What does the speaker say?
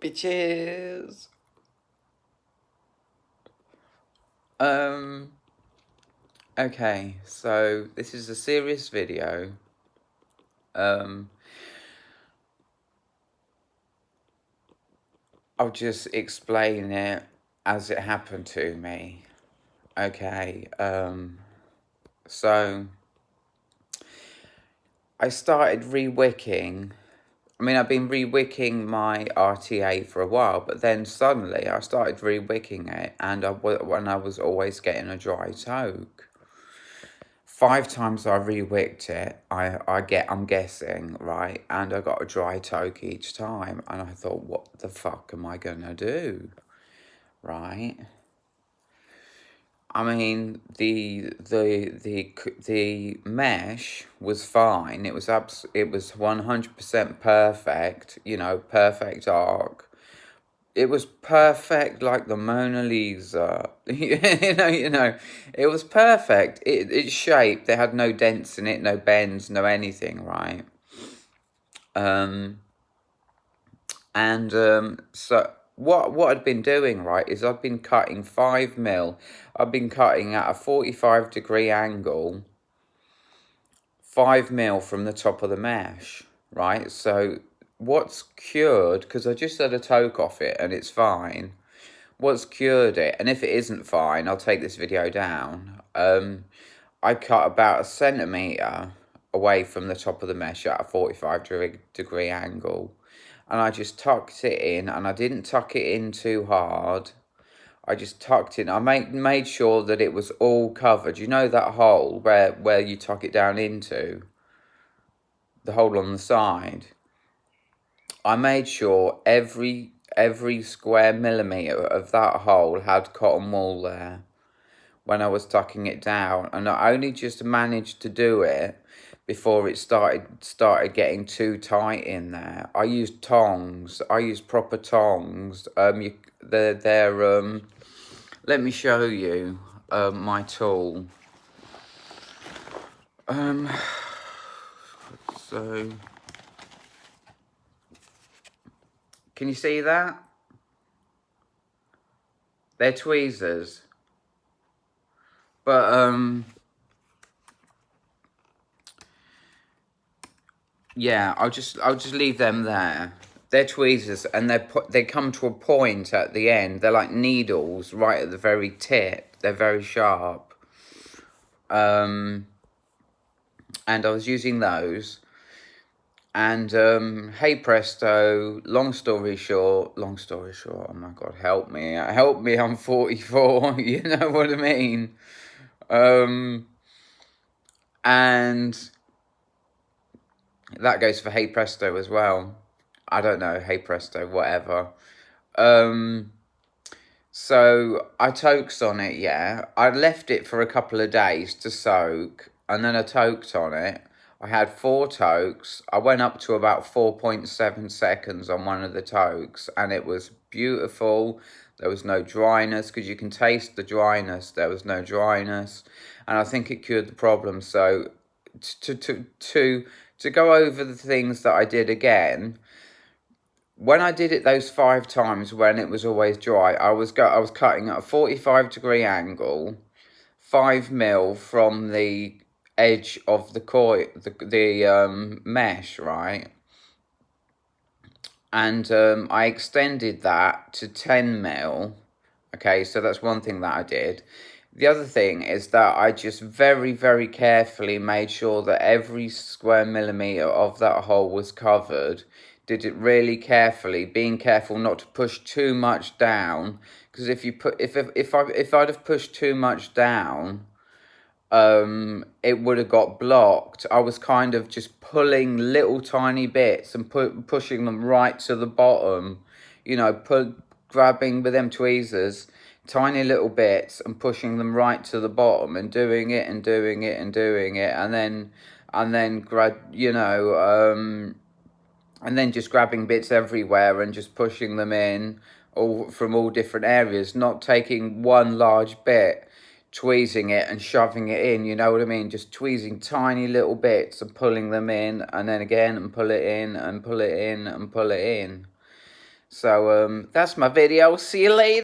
Bitches. Okay, so this is a serious video. I'll just explain it as it happened to me. Okay, so I started rewicking. I mean, I've been rewicking my RTA for a while, but then suddenly I started rewicking it, and when I was always getting a dry toke. 5 times I rewicked it, I'm guessing, right? And I got a dry toke each time, and I thought, what the fuck am I gonna do, right? I mean, the mesh was fine. It was 100% perfect. You know, perfect arc. It was perfect, like the Mona Lisa. you know, it was perfect. Its shape. They had no dents in it, no bends, no anything, right? So what I'd been doing, right, is I'd been cutting 5mm. I've been cutting at a 45-degree angle, 5mm from the top of the mesh, right? So what's cured, because I just had a toke off it and it's fine. What's cured it, and if it isn't fine, I'll take this video down. I cut about a centimetre away from the top of the mesh at a 45-degree angle. And I just tucked it in, and I didn't tuck it in too hard. I just tucked it in. I made sure that it was all covered. You know that hole where you tuck it down into? The hole on the side. I made sure every square millimetre of that hole had cotton wool there when I was tucking it down, and I only just managed to do it before it started getting too tight in there. I used tongs. I used proper tongs. They're let me show you my tool. So can you see that? They're tweezers. But yeah, I'll just leave them there. They're tweezers, and they come to a point at the end. They're like needles right at the very tip. They're very sharp. And I was using those. And hey presto, long story short, oh my God, help me, I'm 44, you know what I mean? And that goes for hey presto as well. I don't know, hey presto, whatever. So I toked on it, yeah. I left it for a couple of days to soak, and then I toked on it. I had 4 tokes. I went up to about 4.7 seconds on one of the tokes, and it was beautiful. There was no dryness, because you can taste the dryness. There was no dryness, and I think it cured the problem. So to go over the things that I did again, when I did it those 5 times when it was always dry, I was cutting at a 45-degree angle, 5mm from the edge of the coil, the mesh, right? And I extended that to 10mm. Okay, so that's one thing that I did. The other thing is that I just very, very carefully made sure that every square millimetre of that hole was covered. Did it really carefully, being careful not to push too much down, because if I'd have pushed too much down, it would have got blocked. I was kind of just pulling little tiny bits and pushing them right to the bottom, you know, grabbing with them tweezers tiny little bits and pushing them right to the bottom, and doing it and doing it and doing it, and then and then just grabbing bits everywhere and just pushing them in all from all different areas, not taking one large bit, tweezing it and shoving it in, you know what I mean? Just tweezing tiny little bits and pulling them in, and then again, and pull it in and pull it in and pull it in. So that's my video. See you later.